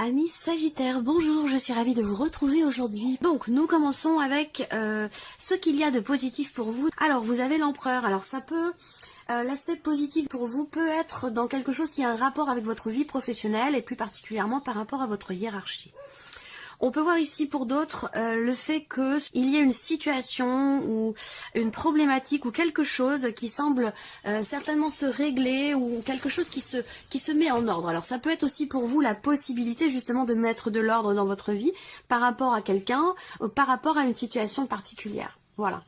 Amis Sagittaires, bonjour, je suis ravie de vous retrouver aujourd'hui. Donc nous commençons avec ce qu'il y a de positif pour vous. Alors vous avez l'empereur, alors ça peut... L'aspect positif pour vous peut être dans quelque chose qui a un rapport avec votre vie professionnelle et plus particulièrement par rapport à votre hiérarchie. On peut voir ici pour d'autres le fait qu'il y ait une situation ou une problématique ou quelque chose qui semble certainement se régler ou quelque chose qui se met en ordre. Alors ça peut être aussi pour vous la possibilité justement de mettre de l'ordre dans votre vie par rapport à quelqu'un, par rapport à une situation particulière. Voilà.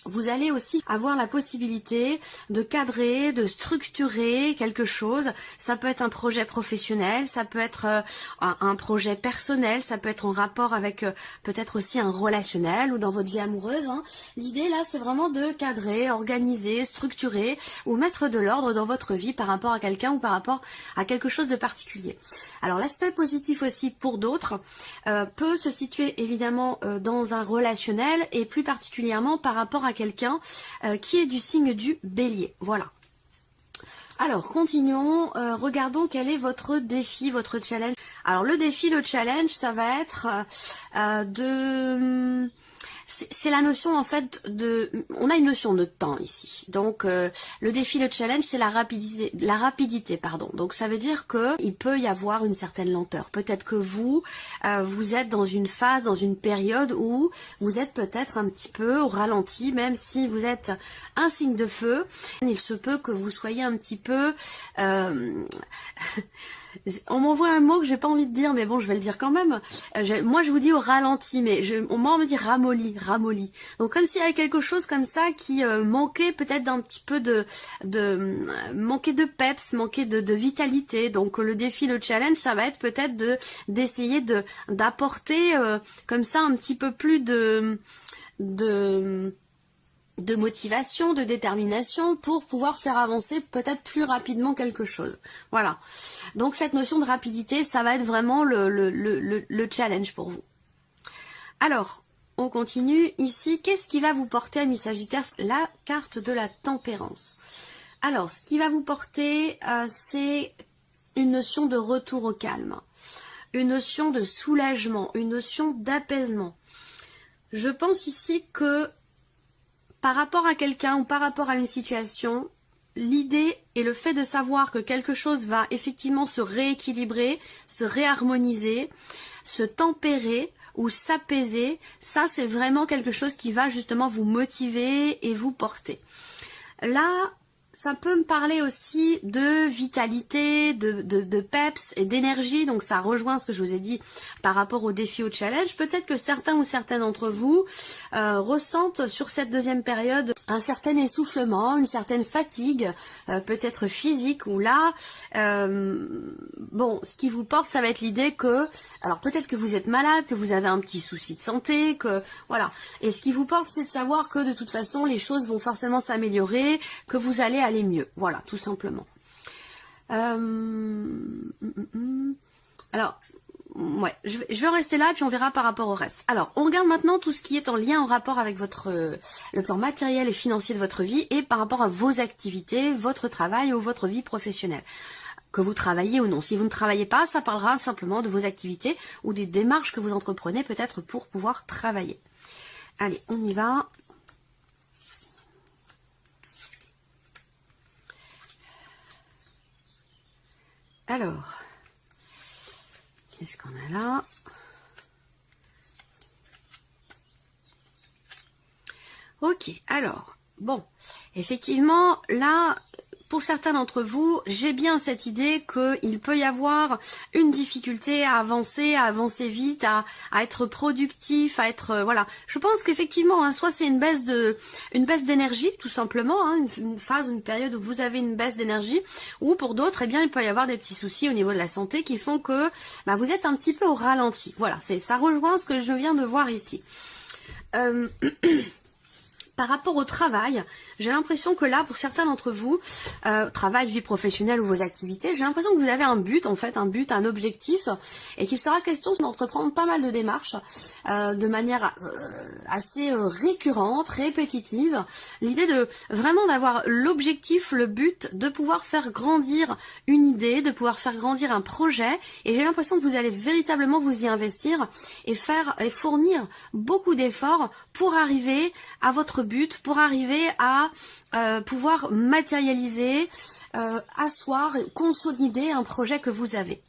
Vous allez aussi avoir la possibilité de cadrer, de structurer quelque chose. Ça peut être un projet professionnel, ça peut être un projet personnel, ça peut être en rapport avec peut-être aussi un relationnel ou dans votre vie amoureuse. L'idée là, c'est vraiment de cadrer, organiser, structurer ou mettre de l'ordre dans votre vie par rapport à quelqu'un ou par rapport à quelque chose de particulier. Alors l'aspect positif aussi pour d'autres peut se situer évidemment dans un relationnel et plus particulièrement par rapport à quelqu'un qui est du signe du Bélier. Voilà. Alors continuons, regardons quel est votre défi, votre challenge. Alors le défi, le challenge, ça va être c'est la notion en fait de... On a une notion de temps ici. Donc le défi, le challenge, c'est la rapidité, pardon. Donc ça veut dire qu'il peut y avoir une certaine lenteur. Peut-être que vous êtes dans une phase, dans une période où vous êtes peut-être un petit peu au ralenti, même si vous êtes un signe de feu. Il se peut que vous soyez un petit peu... On m'envoie un mot que j'ai pas envie de dire, mais bon, je vais le dire quand même. Moi, je vous dis au ralenti, mais on me dit ramolli. Donc, comme s'il y avait quelque chose comme ça qui manquait peut-être d'un petit peu manquer de peps, manquer de vitalité. Donc, le défi, le challenge, ça va être peut-être d'essayer d'apporter comme ça un petit peu plus de motivation, de détermination pour pouvoir faire avancer peut-être plus rapidement quelque chose. Voilà. Donc cette notion de rapidité, ça va être vraiment le challenge pour vous. Alors, on continue ici. Qu'est-ce qui va vous porter, amis Sagittaires? La carte de la tempérance. Alors, ce qui va vous porter, c'est une notion de retour au calme, une notion de soulagement, une notion d'apaisement. Je pense ici que par rapport à quelqu'un ou par rapport à une situation, l'idée et le fait de savoir que quelque chose va effectivement se rééquilibrer, se réharmoniser, se tempérer ou s'apaiser, ça c'est vraiment quelque chose qui va justement vous motiver et vous porter. Là, ça peut me parler aussi de vitalité, de peps et d'énergie, donc ça rejoint ce que je vous ai dit par rapport au défi, au challenge. Peut-être que certains ou certaines d'entre vous ressentent sur cette deuxième période un certain essoufflement, une certaine fatigue, peut-être physique, ou là, bon, ce qui vous porte, ça va être l'idée que, alors peut-être que vous êtes malade, que vous avez un petit souci de santé, que voilà. Et ce qui vous porte, c'est de savoir que de toute façon, les choses vont forcément s'améliorer, que vous allez aller mieux, voilà, tout simplement. Alors, ouais, je vais en rester là, puis on verra par rapport au reste. Alors, on regarde maintenant tout ce qui est en lien, en rapport avec le plan matériel et financier de votre vie, et par rapport à vos activités, votre travail ou votre vie professionnelle. Que vous travaillez ou non. Si vous ne travaillez pas, ça parlera simplement de vos activités ou des démarches que vous entreprenez peut-être pour pouvoir travailler. Allez, on y va. Alors, qu'est-ce qu'on a là? Ok, alors, bon, effectivement, là, pour certains d'entre vous, j'ai bien cette idée qu'il peut y avoir une difficulté à avancer vite, à être productif, à être voilà. Je pense qu'effectivement, soit c'est une baisse d'énergie, tout simplement, une phase, une période où vous avez une baisse d'énergie, ou pour d'autres, eh bien, il peut y avoir des petits soucis au niveau de la santé qui font que vous êtes un petit peu au ralenti. Voilà, ça rejoint ce que je viens de voir ici. Par rapport au travail, j'ai l'impression que là, pour certains d'entre vous, travail, vie professionnelle ou vos activités, j'ai l'impression que vous avez un but, en fait, un objectif, et qu'il sera question d'entreprendre pas mal de démarches de manière assez récurrente, répétitive. L'idée de vraiment d'avoir l'objectif, le but de pouvoir faire grandir une idée, de pouvoir faire grandir un projet, et j'ai l'impression que vous allez véritablement vous y investir et fournir beaucoup d'efforts pour arriver à votre but, pour arriver à pouvoir matérialiser, asseoir, consolider un projet que vous avez.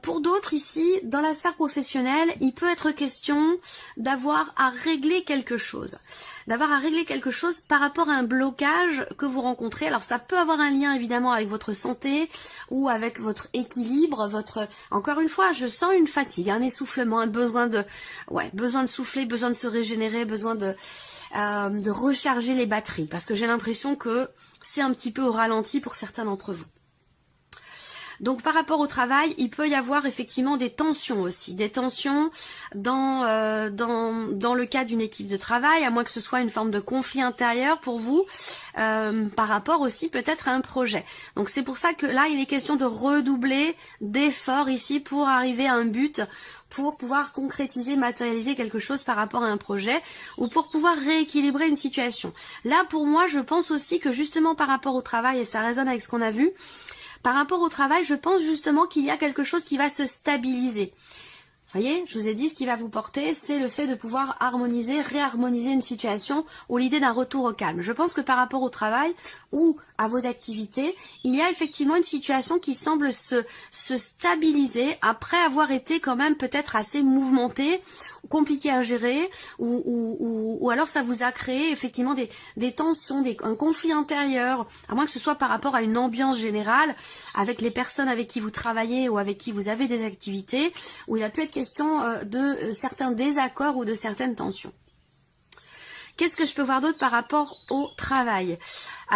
Pour d'autres ici, dans la sphère professionnelle, il peut être question d'avoir à régler quelque chose. Par rapport à un blocage que vous rencontrez. Alors ça peut avoir un lien évidemment avec votre santé ou avec votre équilibre, encore une fois, je sens une fatigue, un essoufflement, un besoin de souffler, besoin de se régénérer, besoin de recharger les batteries, parce que j'ai l'impression que c'est un petit peu au ralenti pour certains d'entre vous. Donc par rapport au travail, il peut y avoir effectivement des tensions aussi, des tensions dans le cas d'une équipe de travail, à moins que ce soit une forme de conflit intérieur pour vous, par rapport aussi peut-être à un projet. Donc c'est pour ça que là, il est question de redoubler d'efforts ici pour arriver à un but, pour pouvoir concrétiser, matérialiser quelque chose par rapport à un projet, ou pour pouvoir rééquilibrer une situation. Là, pour moi, je pense aussi que justement par rapport au travail, et ça résonne avec ce qu'on a vu, par rapport au travail, je pense justement qu'il y a quelque chose qui va se stabiliser. Vous voyez, je vous ai dit, ce qui va vous porter, c'est le fait de pouvoir réharmoniser une situation ou l'idée d'un retour au calme. Je pense que par rapport au travail ou à vos activités, il y a effectivement une situation qui semble se stabiliser après avoir été quand même peut-être assez mouvementée, compliquée à gérer, ou alors ça vous a créé effectivement des tensions, un conflit intérieur, à moins que ce soit par rapport à une ambiance générale avec les personnes avec qui vous travaillez ou avec qui vous avez des activités, où il a pu être question de certains désaccords ou de certaines tensions. Qu'est-ce que je peux voir d'autre par rapport au travail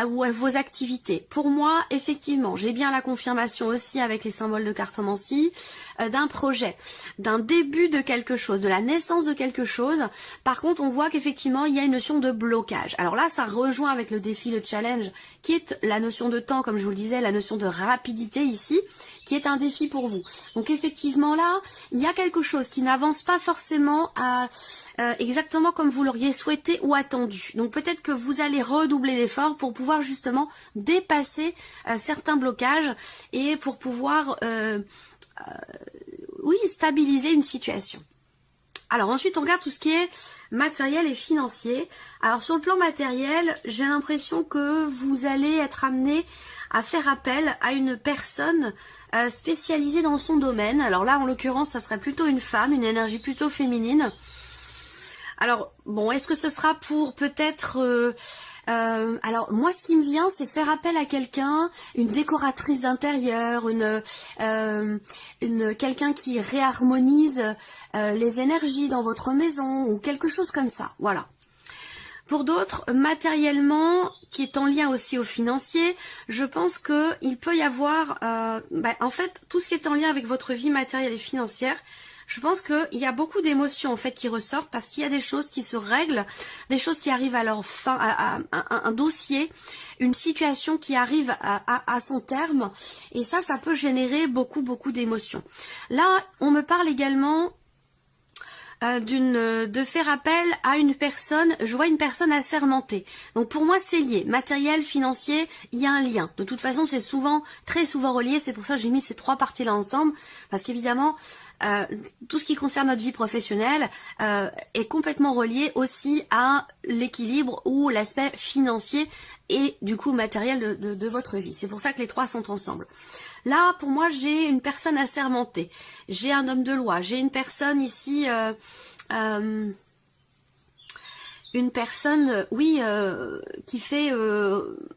ou à vos activités? Pour moi, effectivement, j'ai bien la confirmation aussi avec les symboles de cartomancie d'un projet, d'un début de quelque chose, de la naissance de quelque chose. Par contre, on voit qu'effectivement, il y a une notion de blocage. Alors là, ça rejoint avec le défi, le challenge, qui est la notion de temps, comme je vous le disais, la notion de rapidité ici, qui est un défi pour vous. Donc effectivement là, il y a quelque chose qui n'avance pas forcément exactement comme vous l'auriez souhaité ou attendu. Donc peut-être que vous allez redoubler d'efforts pour pouvoir justement dépasser certains blocages et pour pouvoir stabiliser une situation. Alors ensuite on regarde tout ce qui est matériel et financier. Alors sur le plan matériel, j'ai l'impression que vous allez être amené à faire appel à une personne spécialisée dans son domaine. Alors là en l'occurrence ça serait plutôt une femme, une énergie plutôt féminine. Alors bon, est-ce que ce sera pour peut-être alors moi ce qui me vient c'est faire appel à quelqu'un, une décoratrice d'intérieur, quelqu'un qui réharmonise les énergies dans votre maison ou quelque chose comme ça, voilà. Pour d'autres, matériellement, qui est en lien aussi au financier, je pense qu'il peut y avoir, en fait, tout ce qui est en lien avec votre vie matérielle et financière, je pense qu'il y a beaucoup d'émotions en fait qui ressortent parce qu'il y a des choses qui se règlent, des choses qui arrivent à leur fin, à un dossier, une situation qui arrive à son terme, et ça peut générer beaucoup d'émotions. Là, on me parle également de faire appel à une personne, je vois une personne assermentée. Donc pour moi c'est lié, matériel, financier, il y a un lien. De toute façon c'est très souvent relié, c'est pour ça que j'ai mis ces trois parties là ensemble, parce qu'évidemment tout ce qui concerne notre vie professionnelle est complètement relié aussi à l'équilibre ou l'aspect financier et du coup matériel de votre vie. C'est pour ça que les trois sont ensemble. Là, pour moi, j'ai une personne assermentée, j'ai un homme de loi, j'ai une personne ici, une personne, qui fait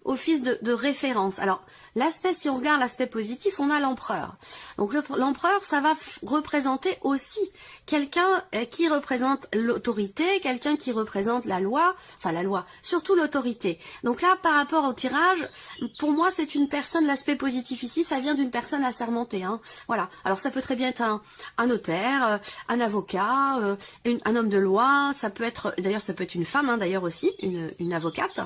office de référence. Alors, l'aspect, si on regarde l'aspect positif, on a l'empereur. Donc l'empereur, ça va représenter aussi quelqu'un qui représente l'autorité, quelqu'un qui représente la loi, surtout l'autorité. Donc là, par rapport au tirage, pour moi, c'est une personne, l'aspect positif ici, ça vient d'une personne assermentée. Hein. Voilà. Alors ça peut très bien être un notaire, un avocat, un homme de loi, ça peut être, d'ailleurs ça peut être une femme hein, d'ailleurs aussi, une avocate.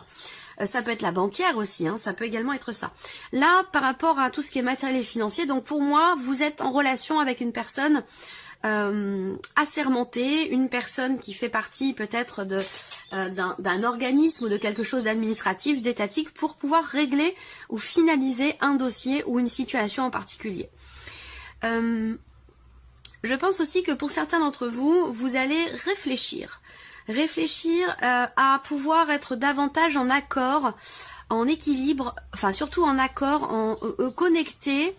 Ça peut être la banquière aussi, hein, ça peut également être ça. Là, par rapport à tout ce qui est matériel et financier, donc pour moi, vous êtes en relation avec une personne assermentée, une personne qui fait partie peut-être d'un organisme ou de quelque chose d'administratif, d'étatique, pour pouvoir régler ou finaliser un dossier ou une situation en particulier. Je pense aussi que pour certains d'entre vous, vous allez réfléchir à pouvoir être davantage en accord, en équilibre, enfin surtout en accord, connecté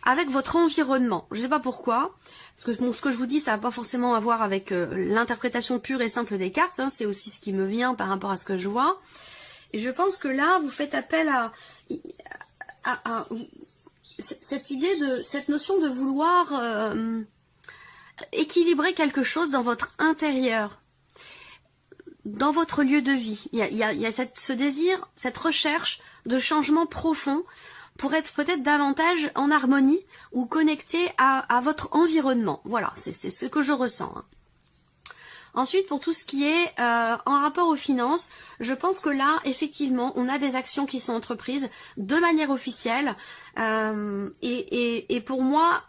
avec votre environnement. Je ne sais pas pourquoi, parce que bon, ce que je vous dis, ça va pas forcément avoir avec l'interprétation pure et simple des cartes, hein, c'est aussi ce qui me vient par rapport à ce que je vois. Et je pense que là, vous faites appel à cette idée cette notion de vouloir équilibrer quelque chose dans votre intérieur, dans votre lieu de vie. Il y a ce désir, cette recherche de changement profond pour être peut-être davantage en harmonie ou connecté à votre environnement. Voilà, c'est ce que je ressens. Hein. Ensuite, pour tout ce qui est en rapport aux finances, je pense que là, effectivement, on a des actions qui sont entreprises de manière officielle. Et pour moi,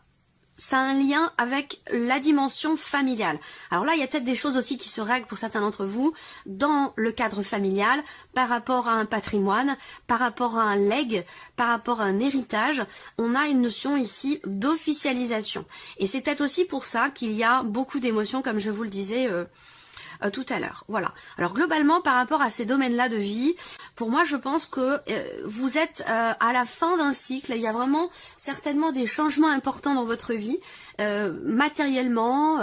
ça a un lien avec la dimension familiale. Alors là, il y a peut-être des choses aussi qui se règlent pour certains d'entre vous dans le cadre familial, par rapport à un patrimoine, par rapport à un legs, par rapport à un héritage. On a une notion ici d'officialisation. Et c'est peut-être aussi pour ça qu'il y a beaucoup d'émotions, comme je vous le disais tout à l'heure. Voilà. Alors globalement, par rapport à ces domaines-là de vie, pour moi, je pense que vous êtes à la fin d'un cycle. Il y a vraiment certainement des changements importants dans votre vie, matériellement,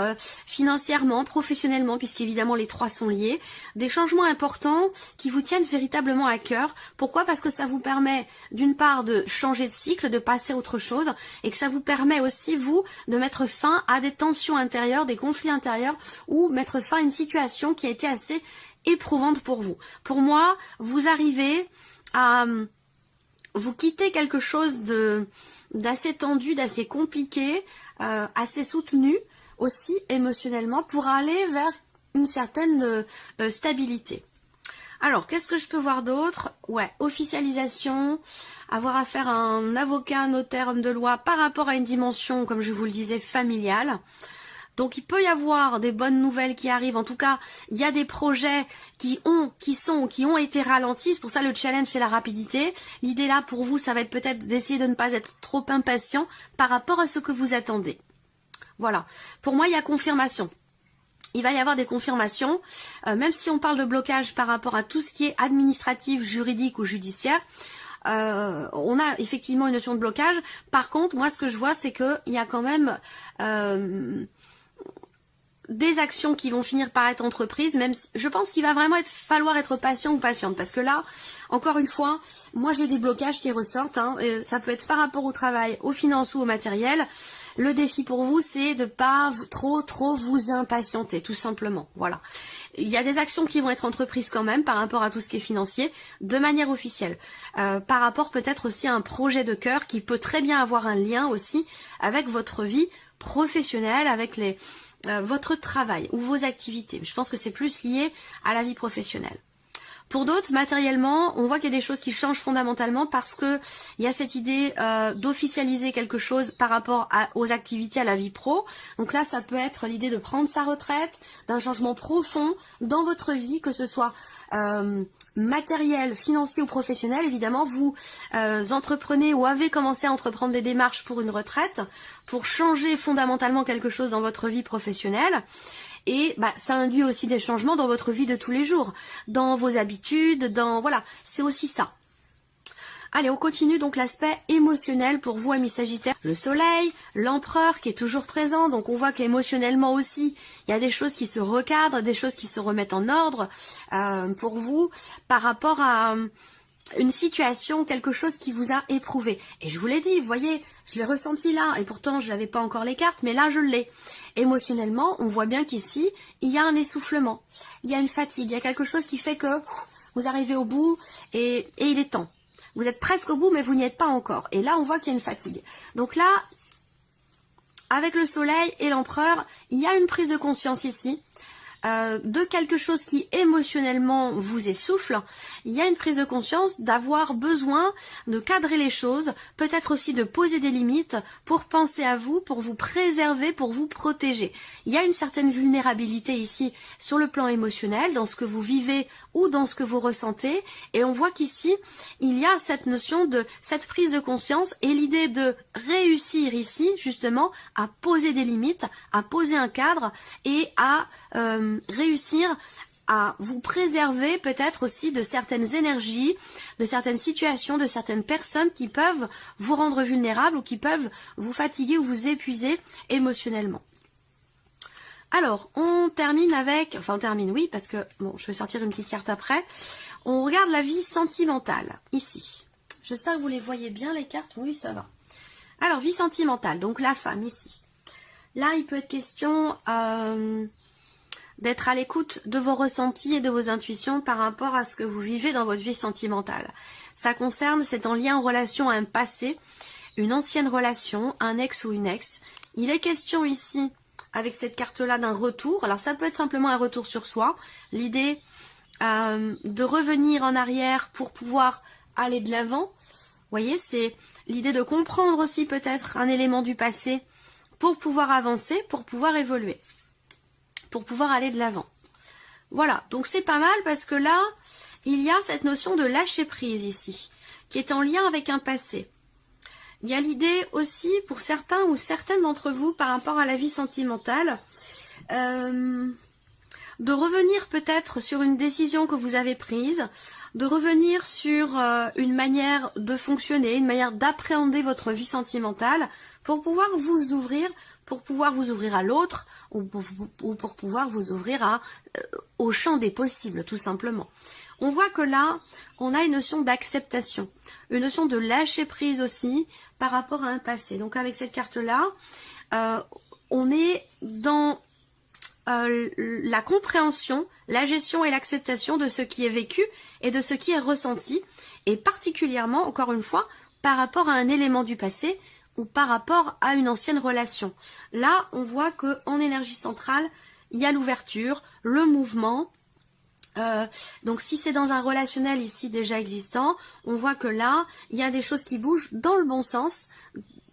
financièrement, professionnellement, puisqu'évidemment les trois sont liés. Des changements importants qui vous tiennent véritablement à cœur. Pourquoi? Parce que ça vous permet d'une part de changer de cycle, de passer à autre chose, et que ça vous permet aussi, vous, de mettre fin à des tensions intérieures, des conflits intérieurs, ou mettre fin à une situation qui a été assez éprouvante pour vous. Pour moi, vous arrivez à vous quitter quelque chose d'assez tendu, d'assez compliqué, assez soutenu aussi émotionnellement pour aller vers une certaine stabilité. Alors, qu'est-ce que je peux voir d'autre? Ouais, officialisation, avoir affaire à un avocat, un notaire, homme de loi par rapport à une dimension, comme je vous le disais, familiale. Donc il peut y avoir des bonnes nouvelles qui arrivent. En tout cas, il y a des projets qui ont été ralentis. C'est pour ça le challenge, c'est la rapidité. L'idée là pour vous, ça va être peut-être d'essayer de ne pas être trop impatient par rapport à ce que vous attendez. Voilà. Pour moi, il y a confirmation. Il va y avoir des confirmations, même si on parle de blocage par rapport à tout ce qui est administratif, juridique ou judiciaire. On a effectivement une notion de blocage. Par contre, moi, ce que je vois, c'est qu'il y a quand même des actions qui vont finir par être entreprises, même si je pense qu'il va vraiment falloir être patient ou patiente, parce que là, encore une fois, moi j'ai des blocages qui ressortent, hein, ça peut être par rapport au travail, aux finances ou au matériel. Le défi pour vous, c'est de pas trop vous impatienter, tout simplement. Voilà. Il y a des actions qui vont être entreprises quand même par rapport à tout ce qui est financier, de manière officielle. Par rapport peut-être aussi à un projet de cœur qui peut très bien avoir un lien aussi avec votre vie professionnelle, avec votre travail ou vos activités. Je pense que c'est plus lié à la vie professionnelle. Pour d'autres, matériellement, on voit qu'il y a des choses qui changent fondamentalement parce que il y a cette idée d'officialiser quelque chose par rapport aux activités, à la vie pro. Donc là, ça peut être l'idée de prendre sa retraite, d'un changement profond dans votre vie, que ce soit matériel, financier ou professionnel. Évidemment, vous entreprenez ou avez commencé à entreprendre des démarches pour une retraite, pour changer fondamentalement quelque chose dans votre vie professionnelle. Et ça induit aussi des changements dans votre vie de tous les jours, dans vos habitudes, voilà, c'est aussi ça. Allez, on continue donc l'aspect émotionnel pour vous, amis Sagittaires. Le soleil, l'empereur qui est toujours présent, donc on voit qu'émotionnellement aussi, il y a des choses qui se recadrent, des choses qui se remettent en ordre pour vous par rapport à une situation, quelque chose qui vous a éprouvé. Et je vous l'ai dit, vous voyez, je l'ai ressenti là, et pourtant je n'avais pas encore les cartes, mais là je l'ai. Émotionnellement, on voit bien qu'ici, il y a un essoufflement, il y a une fatigue, il y a quelque chose qui fait que vous arrivez au bout et il est temps. Vous êtes presque au bout, mais vous n'y êtes pas encore. Et là, on voit qu'il y a une fatigue. Donc là, avec le soleil et l'empereur, il y a une prise de conscience ici. de quelque chose qui émotionnellement vous essouffle, il y a une prise de conscience d'avoir besoin de cadrer les choses, peut-être aussi de poser des limites pour penser à vous, pour vous préserver, pour vous protéger. Il y a une certaine vulnérabilité ici sur le plan émotionnel, dans ce que vous vivez ou dans ce que vous ressentez, et on voit qu'ici, il y a cette notion de cette prise de conscience et l'idée de réussir ici, justement, à poser des limites, à poser un cadre et à réussir à vous préserver peut-être aussi de certaines énergies, de certaines situations, de certaines personnes qui peuvent vous rendre vulnérable ou qui peuvent vous fatiguer ou vous épuiser émotionnellement. Alors, on termine avec, enfin on termine, oui, parce que, bon, je vais sortir une petite carte après. On regarde la vie sentimentale, ici. J'espère que vous les voyez bien, les cartes, oui, ça va. Alors, vie sentimentale, donc la femme, ici. Là, il peut être question d'être à l'écoute de vos ressentis et de vos intuitions par rapport à ce que vous vivez dans votre vie sentimentale. Ça concerne, c'est en lien en relation à un passé, une ancienne relation, un ex ou une ex. Il est question ici, avec cette carte-là, d'un retour. Alors ça peut être simplement un retour sur soi, l'idée de revenir en arrière pour pouvoir aller de l'avant. Vous voyez, c'est l'idée de comprendre aussi peut-être un élément du passé pour pouvoir avancer, pour pouvoir évoluer, pour pouvoir aller de l'avant. Voilà, donc c'est pas mal parce que là, il y a cette notion de lâcher prise ici, qui est en lien avec un passé. Il y a l'idée aussi, pour certains ou certaines d'entre vous, par rapport à la vie sentimentale, de revenir peut-être sur une décision que vous avez prise, de revenir sur une manière de fonctionner, une manière d'appréhender votre vie sentimentale, pour pouvoir vous ouvrir à l'autre, ou pour pouvoir vous ouvrir au champ des possibles, tout simplement. On voit que là, on a une notion d'acceptation, une notion de lâcher prise aussi par rapport à un passé. Donc avec cette carte-là, on est dans la compréhension, la gestion et l'acceptation de ce qui est vécu et de ce qui est ressenti, et particulièrement, encore une fois, par rapport à un élément du passé ou par rapport à une ancienne relation. Là, on voit qu'en énergie centrale, il y a l'ouverture, le mouvement. Donc si c'est dans un relationnel ici déjà existant, on voit que là, il y a des choses qui bougent dans le bon sens,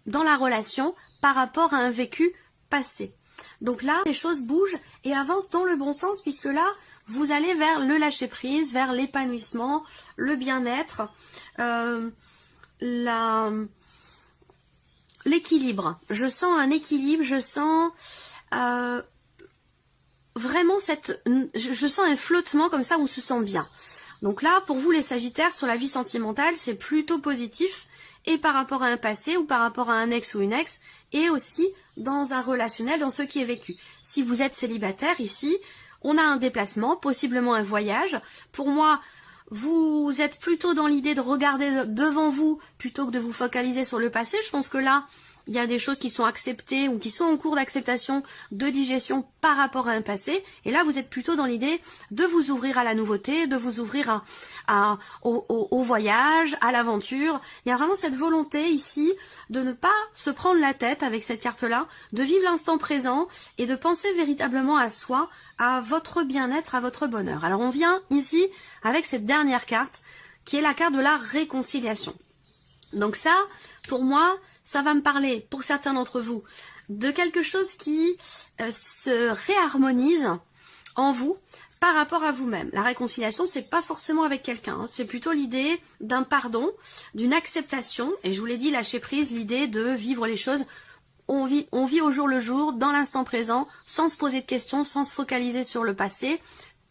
dans la relation, par rapport à un vécu passé. Donc là, les choses bougent et avancent dans le bon sens, puisque là, vous allez vers le lâcher-prise, vers l'épanouissement, le bien-être, l'équilibre. Je sens un équilibre, je sens vraiment je sens un flottement comme ça, on se sent bien. Donc là, pour vous les Sagittaires, sur la vie sentimentale, c'est plutôt positif, et par rapport à un passé ou par rapport à un ex ou une ex, et aussi dans un relationnel, dans ce qui est vécu. Si vous êtes célibataire ici, on a un déplacement, possiblement un voyage. Pour moi, vous êtes plutôt dans l'idée de regarder devant vous plutôt que de vous focaliser sur le passé. Je pense que là, il y a des choses qui sont acceptées ou qui sont en cours d'acceptation, de digestion par rapport à un passé. Et là, vous êtes plutôt dans l'idée de vous ouvrir à la nouveauté, de vous ouvrir au voyage, à l'aventure. Il y a vraiment cette volonté ici de ne pas se prendre la tête avec cette carte-là, de vivre l'instant présent et de penser véritablement à soi, à votre bien-être, à votre bonheur. Alors on vient ici avec cette dernière carte qui est la carte de la réconciliation. Donc ça, pour moi, ça va me parler, pour certains d'entre vous, de quelque chose qui se réharmonise en vous par rapport à vous-même. La réconciliation, c'est pas forcément avec quelqu'un, hein, c'est plutôt l'idée d'un pardon, d'une acceptation, et je vous l'ai dit, lâcher prise, l'idée de vivre les choses. On vit au jour le jour, dans l'instant présent, sans se poser de questions, sans se focaliser sur le passé,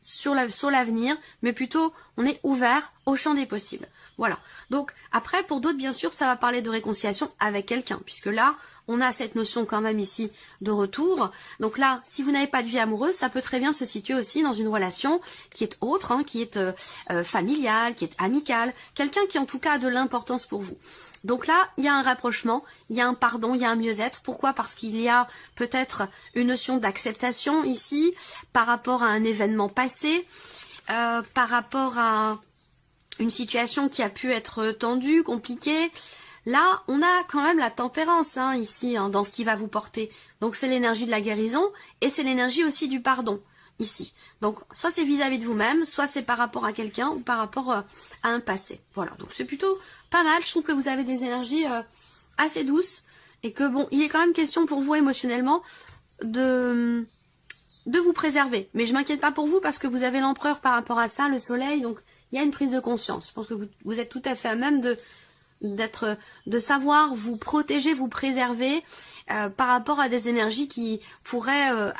sur l'avenir, mais plutôt on est ouvert au champ des possibles. Voilà. Donc après, pour d'autres, bien sûr, ça va parler de réconciliation avec quelqu'un, puisque là, on a cette notion quand même ici de retour. Donc là, si vous n'avez pas de vie amoureuse, ça peut très bien se situer aussi dans une relation qui est autre, hein, qui est familiale, qui est amicale, quelqu'un qui en tout cas a de l'importance pour vous. Donc là, il y a un rapprochement, il y a un pardon, il y a un mieux-être. Pourquoi? Parce qu'il y a peut-être une notion d'acceptation ici, par rapport à un événement passé, par rapport à une situation qui a pu être tendue, compliquée. Là, on a quand même la tempérance ici, dans ce qui va vous porter. Donc c'est l'énergie de la guérison et c'est l'énergie aussi du pardon. ici. Donc, soit c'est vis-à-vis de vous-même, soit c'est par rapport à quelqu'un ou par rapport à un passé. Voilà, donc c'est plutôt pas mal. Je trouve que vous avez des énergies assez douces et que bon, il est quand même question pour vous émotionnellement de vous préserver. Mais je m'inquiète pas pour vous parce que vous avez l'empereur par rapport à ça, le soleil, donc il y a une prise de conscience. Je pense que vous êtes tout à fait à même de savoir vous protéger, vous préserver par rapport à des énergies qui pourraient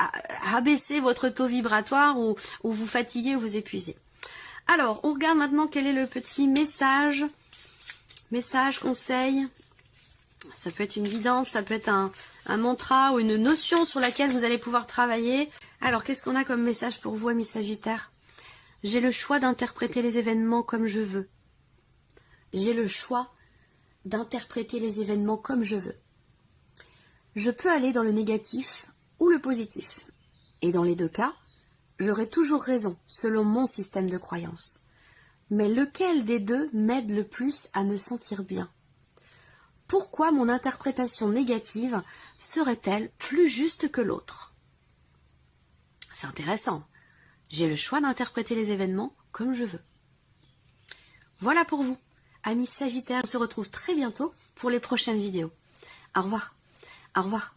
abaisser votre taux vibratoire ou vous fatiguer ou vous épuiser. Alors, on regarde maintenant quel est le petit message, conseil. Ça peut être une guidance, ça peut être un mantra ou une notion sur laquelle vous allez pouvoir travailler. Alors, qu'est-ce qu'on a comme message pour vous, amis Sagittaires? J'ai le choix d'interpréter les événements comme je veux. J'ai le choix d'interpréter les événements comme je veux. Je peux aller dans le négatif ou le positif. Et dans les deux cas, j'aurai toujours raison, selon mon système de croyance. Mais lequel des deux m'aide le plus à me sentir bien? Pourquoi mon interprétation négative serait-elle plus juste que l'autre? C'est intéressant. J'ai le choix d'interpréter les événements comme je veux. Voilà pour vous, amis Sagittaires. On se retrouve très bientôt pour les prochaines vidéos. Au revoir. Au revoir.